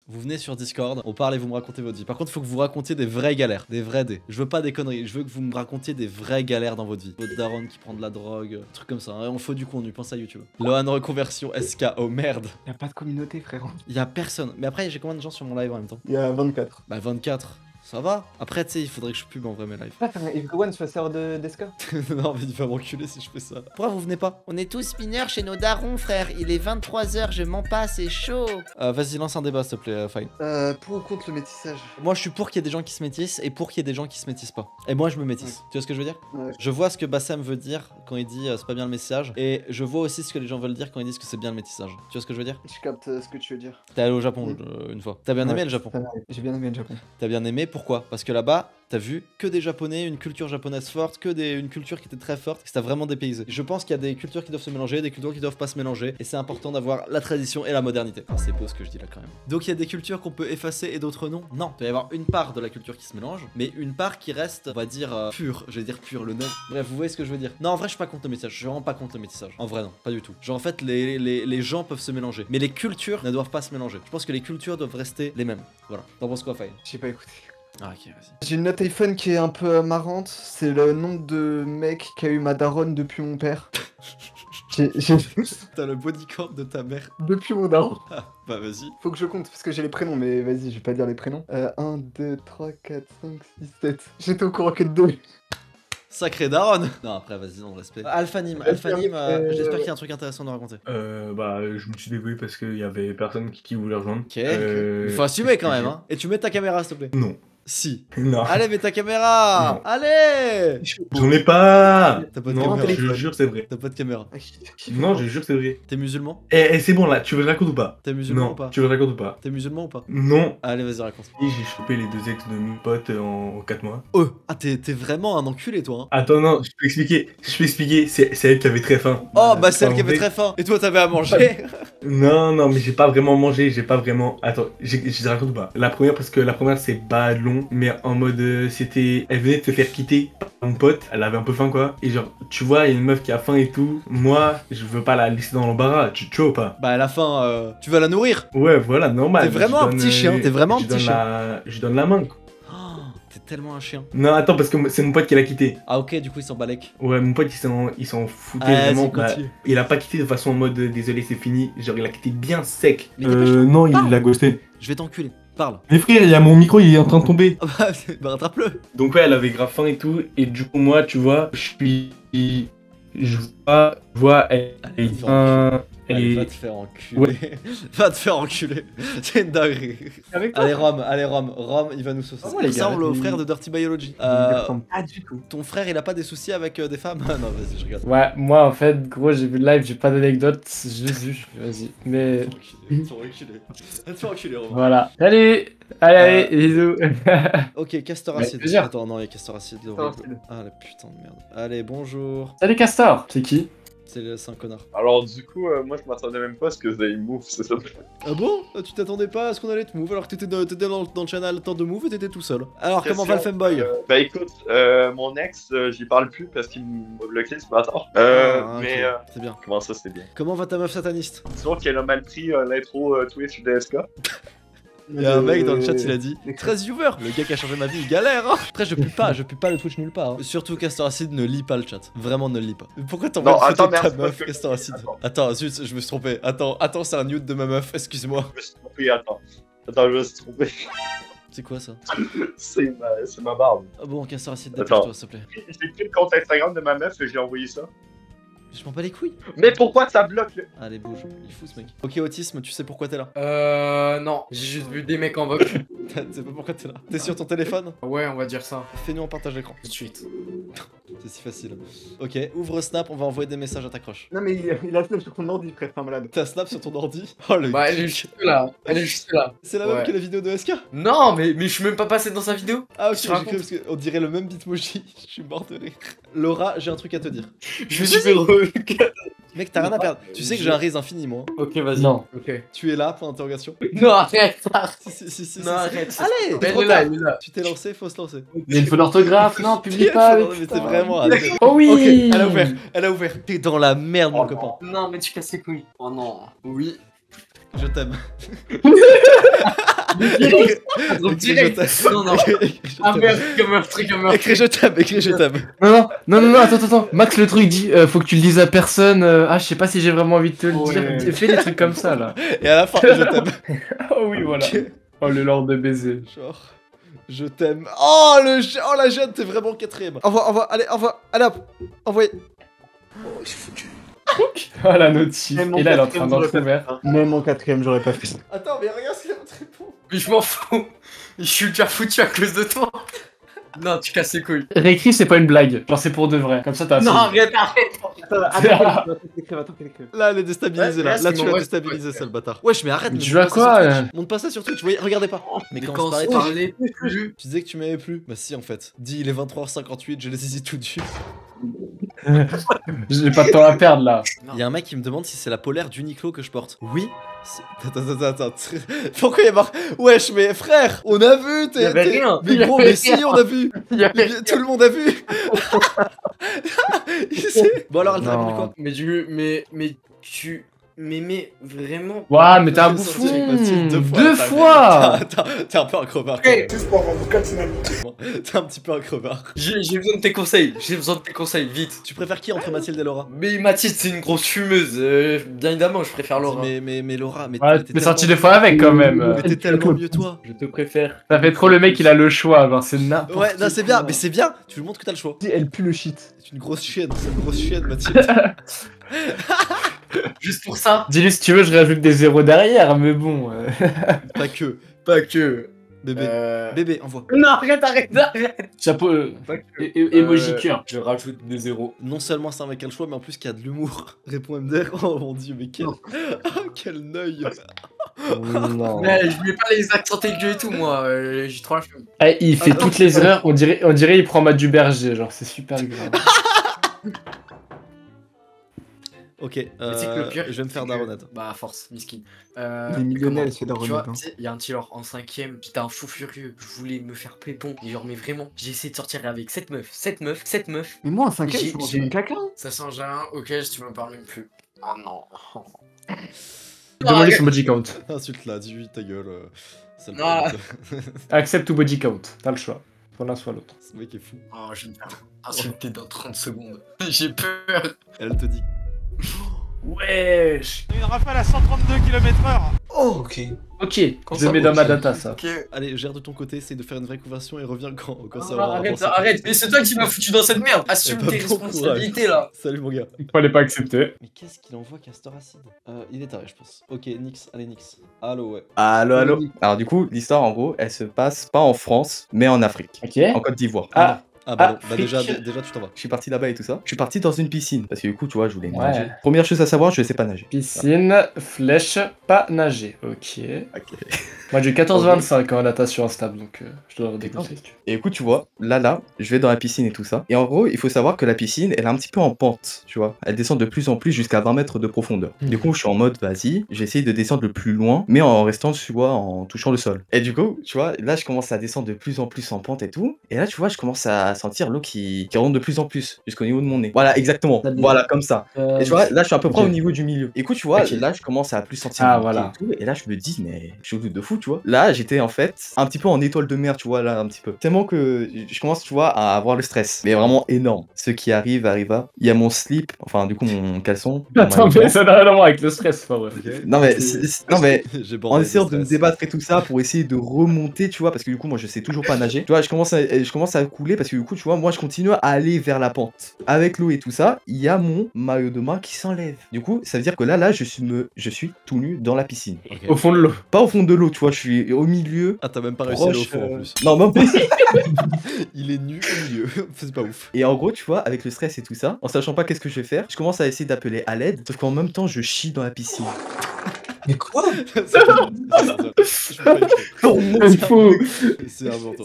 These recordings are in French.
Vous venez sur Discord, on parle et vous me racontez votre vie. Par contre, il faut que vous racontiez des vraies galères, des vrais dés. Je veux pas des conneries, je veux que vous me racontiez des vraies galères dans votre vie. Votre daronne qui prend de la drogue, truc comme ça. Hein. On faut du contenu, pense à YouTube. Lohan reconversion SK, oh merde. Y'a pas de communauté, frérot. Y'a personne. Mais après, j'ai combien de gens sur mon live en même temps? Il y a 24. Bah 24. Ça va. Après, tu sais, il faudrait que je pub en vrai mes lives. Ah, faire un everyone sur la serveur d'SK. Non, mais il va m'enculer si je fais ça. Pourquoi vous venez pas? On est tous mineurs chez nos darons, frère. Il est 23h, je mens pas, c'est chaud. Vas-y, lance un débat, s'il te plaît, Fine. Pour ou contre le métissage? Moi, je suis pour qu'il y ait des gens qui se métissent et pour qu'il y ait des gens qui se métissent pas. Et moi, je me métisse. Tu vois ce que je veux dire? Ouais. Je vois ce que Bassam veut dire quand il dit c'est pas bien le métissage. Et je vois aussi ce que les gens veulent dire quand ils disent que c'est bien le métissage. Tu vois ce que je veux dire? Je capte ce que tu veux dire. T'es allé au Japon une fois. T'as bien aimé le Japon? J'ai bien aimé le Japon. T'as bien aimé, pourquoi? Parce que là-bas, t'as vu que des japonais, une culture japonaise forte, une culture qui était très forte, que ça vraiment dépaysé. Je pense qu'il y a des cultures qui doivent se mélanger, des cultures qui doivent pas se mélanger, et c'est important d'avoir la tradition et la modernité. Ah, c'est beau ce que je dis là quand même. Donc il y a des cultures qu'on peut effacer et d'autres non? Non, il doit y avoir une part de la culture qui se mélange, mais une part qui reste, on va dire, pure. Je vais dire pure, le nom. Bref, vous voyez ce que je veux dire? Non, en vrai, je suis pas contre le métissage, je suis vraiment pas contre le métissage. En vrai, non, pas du tout. Genre, en fait, les gens peuvent se mélanger, mais les cultures ne doivent pas se mélanger. Je pense que les cultures doivent rester les mêmes. Voilà. T'en penses quoi, Faye? J'ai pas écouté. Ah, ok, vas-y. J'ai une note iPhone qui est un peu marrante. C'est le nombre de mecs qu'a eu ma daronne depuis mon père. T'as le bodycount de ta mère. Depuis mon daron. Ah, bah vas-y. Faut que je compte parce que j'ai les prénoms, mais vas-y, je vais pas dire les prénoms. 1, 2, 3, 4, 5, 6, 7. J'étais au courant que de 2. Sacré daronne. Non, après, vas-y, on le respect. Alphanim, j'espère qu'il y a un truc intéressant à nous raconter. Bah, je me suis débrouillé parce qu'il y avait personne qui voulait rejoindre. Ok, il faut assumer quand même, hein. Et tu mets ta caméra, s'il te plaît. Non. Si. Non. Allez, mets ta caméra. Non. Allez. J'en ai pas. T'as pas de Non, caméra. je jure, c'est vrai. T'as pas de caméra. Non, je jure, c'est vrai. T'es musulman? Eh, c'est bon là, tu veux que je raconte ou pas? T'es musulman Non, ou pas? tu veux que je raconte ou pas? T'es musulman ou pas? Non. Allez, vas-y, raconte. Et j'ai chopé les deux ex de mes potes en 4 mois. Oh, ah, t'es vraiment un enculé, toi, hein. Attends, non, je peux expliquer, c'est elle qui avait très faim. Oh, bah celle En qui avait vrai- très faim. Et toi, t'avais à manger. Non, mais j'ai pas vraiment mangé, j'ai pas vraiment... Attends, je te raconte ou pas? La première, parce que la première c'est pas long, mais en mode c'était... Elle venait de se faire quitter par mon pote, elle avait un peu faim quoi. Et genre, tu vois, il y a une meuf qui a faim et tout, moi, je veux pas la laisser dans l'embarras, tu vois ou pas? Bah, à la fin, tu vas la nourrir. Ouais, voilà, normal. T'es vraiment un petit chien, t'es vraiment un petit chien. Je lui donne la main quoi. Oh, t'es tellement un chien. Non, attends, parce que c'est mon pote qui l'a quitté. Ah, ok, du coup, il s'en balèque. Ouais, mon pote il s'en foutait Ah, vraiment. vas-y, continue. Il a pas quitté de façon en mode désolé, c'est fini. Genre, il a quitté bien sec. Mais dépêche-toi, Non, parle. il l'a ghosté. Je vais t'enculer. Parle. Mais frère, il y a mon micro, il est en train de tomber. Ah bah rattrape-le. Donc ouais, elle avait grave faim et tout. Et du coup, moi, tu vois, je vois, elle Allez, vient... Allez, Elle va est... te faire enculer. Ouais. Va te faire enculer. C'est une dinguerie. Avec toi. Allez, Rome, il va nous saucer. Ah ouais, Il les gars, ressemble au il- frère de Dirty Biology. Pas du tout. Ton frère, il a pas des soucis avec des femmes? Ah non, vas-y, je regarde. Ouais, moi en fait, gros, j'ai vu le live, j'ai pas d'anecdote, j'ai juste vu, vas-y. Mais Va te faire enculer. Va te faire enculer, Romain. voilà. Salut. Allez, bisous. Ok, Castor Mais Acide. plaisir. Attends, non, il y a Castor Acide. le Castor horrible. Ah la putain de merde. Allez, bonjour. Salut Castor. C'est qui? C'est un connard. Alors du coup, moi je m'attendais même pas à ce que vous ayez move, c'est ça. Ah bon? Tu t'attendais pas à ce qu'on allait te move alors que t'étais dans le channel temps de move et t'étais tout seul. Alors, comment va le femboy? Bah écoute, mon ex, j'y parle plus parce qu'il m'a bloqué ce matin. Ah, ok. Mais C'est bien. comment ça c'est bien? Comment va ta meuf sataniste? Disons qu'elle a mal pris l'intro Twitch DSK. Il y a un mec dans le chat, il a dit 13 viewers. Le gars qui a changé ma vie, il galère, hein. Après, je pue pas le Twitch nulle part. Hein. Surtout, Castor Acide ne lit pas le chat. Vraiment, ne le lit pas. Pourquoi t'envoies Non, une photo attends, de ta merde, meuf, parce que- Castor Acide? Attends, zut, je me suis trompé. Attends, c'est un nude de ma meuf, excuse-moi. Je me suis trompé, attends, je me suis trompé. C'est quoi ça? c'est ma barbe. Ah bon, Castor Acide, Attends. dépêche-toi, s'il te plaît. J'ai pris le compte Instagram de ma meuf et j'ai envoyé ça. Je m'en bats les couilles. Mais pourquoi ça bloque le... Allez, bouge, il est fou ce mec. Ok, autisme, tu sais pourquoi t'es là? Non, j'ai juste vu des mecs en vogue. Tu sais pas pourquoi t'es là? T'es sur ton téléphone? Ouais, on va dire ça. Fais-nous en partage d'écran. Tout de suite. C'est si facile. Ok, ouvre Snap, on va envoyer des messages à ta crush. Non, mais il a snap sur ton ordi, frère, c'est un malade. T'as Snap sur ton ordi? Oh le Bah, elle est juste là. Elle est juste là. C'est la même Ouais. que la vidéo de SK? Non, mais je suis même pas passé dans sa vidéo. Ah ok, Je j'ai raconte. cru parce qu'on dirait le même bitmoji. Je suis mort de rire. Laura, j'ai un truc à te dire. Je me suis fait re... Mec, t'as rien à perdre. Tu sais que j'ai un raise infini, moi. hein. Ok, vas-y. Non. Ok. Tu es là, point d'interrogation. Non, arrête. Si. Non, arrête. Allez, Elle trop est là, tard. elle est là. Tu t'es lancé, faut se lancer. Il y a une faute d'orthographe. Non, publie pas. Non, mais c'est vraiment. Allez. Oh oui. Ok, elle a ouvert. T'es dans la merde, mon copain. Non, mais tu casses les couilles. Oh non. Oui. Je t'aime. direct. Non, non. Ah merde, comme un truc, comme un Écris je t'aime, écris je t'aime. Non, attends. Max, le truc dit, faut que tu le dises à personne. Ah, je sais pas si j'ai vraiment envie de te le dire. Fais des trucs comme ça, là. Et à la fin, je t'aime. Oh oui, voilà. Oh, le lord de baiser. Genre, je t'aime. Oh, la jeune, t'es vraiment quatrième. Envoie, allez, hop. Envoyez. Oh, la notif. Même Et là, elle est en train mon d'en quatrième, trouver. Même en quatrième, j'aurais pas fait ça. Attends, mais regarde ce qu'il y a votre réponse. Mais je m'en fous. Je suis déjà foutu à cause de toi. Non, tu casses les couilles. Réécris, c'est pas une blague. Genre, c'est pour de vrai. Comme ça, t'as Non, assez. arrête. Attends qu'elle écrive. Là, elle est déstabilisée, là. Ouais, Là, c'est tu bon, l'as ouais, déstabilisé, ouais. sale bâtard. Wesh, mais arrête. Mais mais tu monte vois pas ça quoi, sur Twitch. Monte pas ça sur Twitch. Voyez, regardez pas. Mais quand on se parlait, parlait plus. tu disais que tu m'aimais plus. Bah, si, en fait. Dis, il est 23h58, j'ai les zizi tout durs. J'ai pas de temps à perdre, là. Il y a un mec qui me demande si c'est la polaire d'Uniqlo que je porte. Oui. Attends. Pourquoi il y a marqué. Wesh, mais frère, on a vu. Y avait rien. Mais gros, mais si, on a vu. Tout le monde a vu. Bon, alors, elle t'a répondu quoi? Mais tu m'aimais vraiment. Ouah, mais t'es un J'ai bouffon. sorti avec Mathilde Deux fois. T'es un peu un crevard. Hey. T'es un petit peu un crevard. J'ai besoin de tes conseils. Vite. Tu préfères qui entre Mathilde et Laura? Mais Mathilde, c'est une grosse fumeuse. Bien évidemment, je préfère Laura. Mais Laura, mais Ouais, t'es t'es sorti tellement- des fois avec, quand même. Mais t'es tellement mieux toi. Je te préfère. Ça fait trop le mec, il a le choix. Genre, c'est n'importe Ouais, non, c'est bien, quoi. mais c'est bien. Tu lui montres que t'as le choix. Elle pue le shit. C'est une grosse chienne, Mathilde. Juste pour ça. Dis-lui si tu veux, je rajoute des zéros derrière, mais bon. Pas que. Pas que. Bébé, envoie. Non, arrête. Chapeau. Pas que. Emoji cœur. Je rajoute des zéros. Non seulement c'est un mec qui a le choix, mais en plus qui a de l'humour. Réponds MDR. Oh mon dieu, mais quel. Quel œil. Non. Mais je mets pas les accents aigus et tout, moi. J'ai trop la flemme. Eh, il fait toutes les erreurs, on dirait il prend Matt du Berger, genre c'est super grave. Ok, Mais c'est que le pire, je vais me faire c'est que- daronade. Bah, à force, miskin. Les millionnaires, comment- c'est la Tu vois, renaître. tu sais, il y a un petit genre en 5ème, j'étais un fou furieux. Je voulais me faire pépon. Et genre, mais vraiment, j'ai essayé de sortir avec cette meuf. Mais moi, en 5ème, J'ai- je suis j'ai- une caca. Ça change rien, ok, tu me parles même plus. Oh non. Demande-lui son body count. Insulte là, 18 ta gueule. C'est le Ah. problème. Accept ou body count, t'as le choix. Soit l'un soit l'autre. Ce mec est fou. Oh, je vais me faire insulter dans 30 secondes. J'ai peur. Elle te dit. Wesh. Une rafale à 132 km/h. Oh, ok. Ok, je le mets dans ma data ça. Ok. Allez, gère de ton côté, essaye de faire une vraie conversion et reviens quand ça Ah, va. arrête, avancer. arrête. Mais c'est toi qui m'as foutu dans cette merde. Assume Eh ben, tes bon responsabilités là. Salut mon gars. Il fallait pas accepter. Mais qu'est-ce qu'il envoie Castor Acide Il est taré, je pense. Ok, Nix, allez Nix. Allo, ouais. Allo. Alors du coup, l'histoire en gros, elle se passe pas en France, mais en Afrique, Ok. en Côte d'Ivoire. Ah, Ah bah non, bah Afrique. déjà tu t'en vas. Je suis parti là-bas et tout ça. Je suis parti dans une piscine parce que du coup, tu vois, je voulais Ouais. nager. Première chose à savoir, je sais pas nager. piscine, flèche, pas nager. Ok. Ok. Moi j'ai 14-25 en natation instable, donc je dois avoir des conseils. Et écoute, tu vois, là, je vais dans la piscine et tout ça. Et en gros, il faut savoir que la piscine, elle est un petit peu en pente, tu vois. Elle descend de plus en plus jusqu'à 20 mètres de profondeur. Du coup, je suis en mode, vas-y, j'essaye de descendre le plus loin, mais en restant, tu vois, en touchant le sol. Et du coup, tu vois, là, je commence à descendre de plus en plus en pente et tout. Et là, tu vois, je commence à sentir l'eau qui remonte de plus en plus jusqu'au niveau de mon nez. Voilà, exactement. Voilà, comme ça. Et tu vois, là, je suis à peu près ok. au niveau du milieu. Écoute, tu vois, Ok. là, je commence à plus sentir Ah, mon voilà. pied et tout. Et là, je me dis, mais je suis au truc de fou, tu vois. Là, j'étais en fait un petit peu en étoile de mer, tu vois, là, un petit peu. Tellement que je commence, tu vois, à avoir le stress. Mais vraiment énorme. Ce qui arriva. Il y a mon slip, enfin, du coup, mon caleçon. Attends, mais ça n'a rien à voir avec le stress, pas vrai. Non, mais, non, mais J'ai en bandé essayant de me stress. débattre et tout ça pour essayer de remonter, tu vois, parce que du coup, moi, je sais toujours pas nager. Tu vois, je commence à couler parce que du coup, tu vois, moi, je continue à aller vers la pente. Avec l'eau et tout ça, il y a mon maillot de bain qui s'enlève. Du coup, ça veut dire que là, je suis tout nu dans la piscine. Ok. Au fond de l'eau. Pas au fond de l'eau, tu vois, je suis au milieu. Ah, t'as même pas réussi à aller au Proche, fond en plus. Non, même pas. Il est nu au milieu. C'est pas ouf. Et en gros, tu vois, avec le stress et tout ça, en sachant pas qu'est-ce que je vais faire, je commence à essayer d'appeler à l'aide, sauf qu'en même temps, je chie dans la piscine. Mais quoi? Il faut. C'est inventant.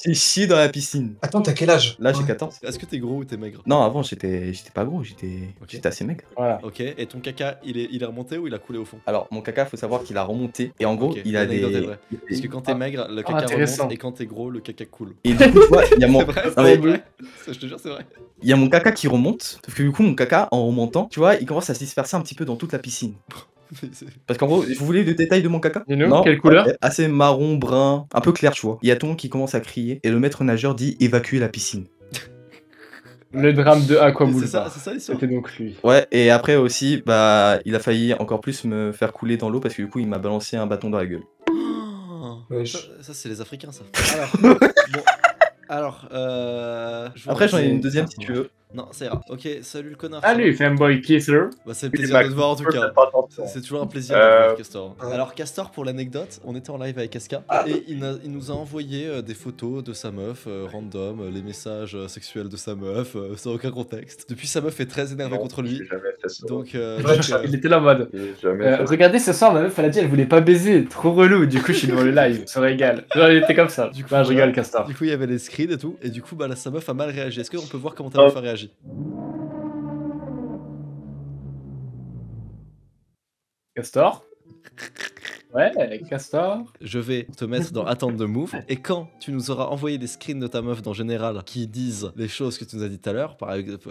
J'ai chié dans la piscine. Attends, t'as quel âge? Là, j'ai 14. Est-ce que t'es gros ou t'es maigre? Non, avant, j'étais pas gros, j'étais assez maigre. Voilà. Ok, et ton caca, il est remonté ou il a coulé au fond? Alors, mon caca, faut savoir qu'il a remonté. Et en gros, Ok, il a l'anecdote est des. vraie. Parce que quand t'es maigre, le caca intéressant. remonte, et quand t'es gros, le caca coule. Et du coup, tu vois, il y a mon. C'est vrai, Non, mais- c'est vrai. Je te jure, c'est vrai. Il y a mon caca qui remonte, sauf que du coup, mon caca, en remontant, tu vois, il commence à se disperser un petit peu dans toute la piscine. Parce qu'en gros, vous voulez le détail de mon caca? Dis-nous, Non. quelle couleur? Ok. Assez marron, brun, un peu clair, tu vois. Il y a tout le monde qui commence à crier et le maître nageur dit évacuer la piscine. Le drame de Aqua C'est Boulevard. ça l'histoire. C'était donc lui. Ouais, et après aussi, bah, il a failli encore plus me faire couler dans l'eau parce que du coup, il m'a balancé un bâton dans la gueule. Ça c'est les Africains, ça. Alors, bon. Alors, je vous Après, j'en ai remercie. une deuxième si tu veux. Non, ça ira. Ok, salut le connard. Salut, fanboy kisser. Bah, c'est le Oui, plaisir Max, de te voir en tout cas. faites pas attention. C'est toujours un plaisir de te voir, Castor. Alors, Castor, pour l'anecdote, on était en live avec Casca et il nous a envoyé des photos de sa meuf, random, les messages sexuels de sa meuf, sans aucun contexte. Depuis, sa meuf est très énervée Non, contre lui. j'ai jamais fait ça. Donc, Il était là en mode. J'ai jamais fait ça. Regardez ce soir, ma meuf elle a dit elle voulait pas baiser, trop relou. Du coup, je suis devant le live, ça régale. Genre, il était comme ça. Du coup, je rigole, Castor. du coup, il y avait les screens et tout. Et du coup, bah, là, sa meuf a mal réagi. Est-ce qu'on peut voir comment ta meuf a réagi? Castor? Ouais, Castor. Je vais te mettre dans attente de move. Et quand tu nous auras envoyé des screens de ta meuf dans général qui disent les choses que tu nous as dit tout à l'heure, par exemple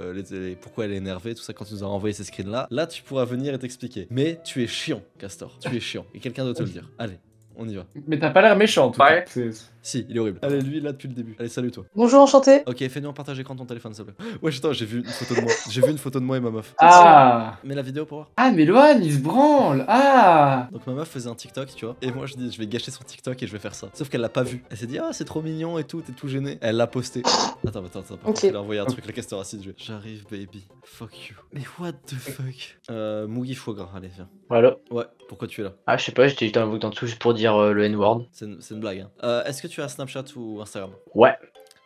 pourquoi elle est énervée, tout ça, quand tu nous auras envoyé ces screens là tu pourras venir et t'expliquer. Mais tu es chiant, Castor. Tu es chiant. Et quelqu'un doit te le dire. Allez, on y va. Mais t'as pas l'air méchant en tout Ouais. cas. Si, il est horrible. Allez, lui là depuis le début. Allez, salut toi. Bonjour, enchanté. Ok, fais-nous un partage écran de ton téléphone, s'il te plaît. Ouais, attends, j'ai vu une photo de moi. J'ai vu une photo de moi et ma meuf. Ah. Mets la vidéo pour voir. Ah, mais Loan, il se branle. Ah. Donc ma meuf faisait un TikTok, tu vois. Et moi je dis, je vais gâcher son TikTok et je vais faire ça. Sauf qu'elle l'a pas vu. Elle s'est dit, ah, c'est trop mignon et tout, t'es tout gêné. Elle l'a posté. Attends. Par contre, elle a envoyé un truc, la Castor acide. J'arrive, baby. Fuck you. Mais what the fuck. Mougi foie gras, allez, viens. Voilà. Ouais, pourquoi tu es là? Ah, je sais pas, j'étais juste un bouton en dessous juste pour dire le N-word. C'est une blague, hein. Est-ce que tu as Snapchat ou Instagram? Ouais.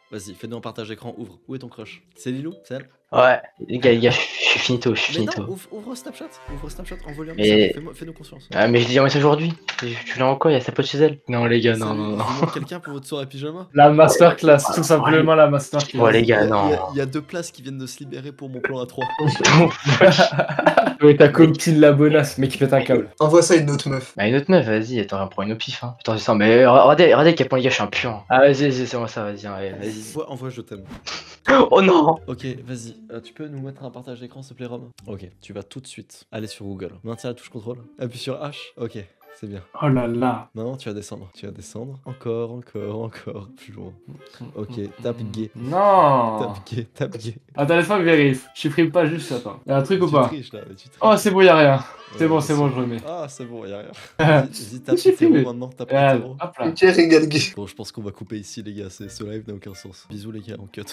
Vas-y, fais-nous un partage d'écran, ouvre. Où est ton crush? C'est Lilou? C'est elle? Ouais. Les gars, je suis finito, je suis Mais non, finito. ouvre Snapchat, envoie-lui un Mais- message, fais-nous confiance. Ah, mais je dis un message aujourd'hui. Tu l'as encore, il y a sa pote chez elle. Non, les gars, non, Salut, non, non. il manque quelqu'un pour votre soirée pyjama? La masterclass, tout simplement la masterclass. Ouais, les gars, Il y a- non. Il y a 2 places qui viennent de se libérer pour mon plan à 3. Ouais, ta copine la bonasse, mais qui pète un câble. Envoie ça à une autre meuf. Bah, une autre meuf, vas-y, attends, prends une au pif. Hein. Attends, c'est ça, mais regardez quel point, les gars, je suis un puant. Ah, vas-y, c'est moi ça, vas-y, ouais, vas-y. Envoie je t'aime. Oh non! Ok, vas-y. Tu peux nous mettre un partage d'écran, s'il te plaît, Rome? Ok, tu vas tout de suite aller sur Google. Maintiens la touche contrôle. Appuie sur H. Ok, c'est bien. Oh là là. Maintenant, tu vas descendre. Encore. Plus loin. Ok, tape gay. Non. Tape gay. Attends, laisse-moi vérifier. Je supprime pas juste, attends. Y'a un truc ou Tu pas? triches là, mais tu triches. Oh, c'est bon, y'a rien. C'est Ouais, bon, c'est bon, je remets. Ah, c'est bon, y'a rien. Vas-y, tape J'ai hétéro filmé. maintenant, tape Ah, hétéro. hop là. Ok, régale gay. Bon, je pense qu'on va couper ici, les gars. Ce live n'a aucun sens. Bisous, les gars. On cut.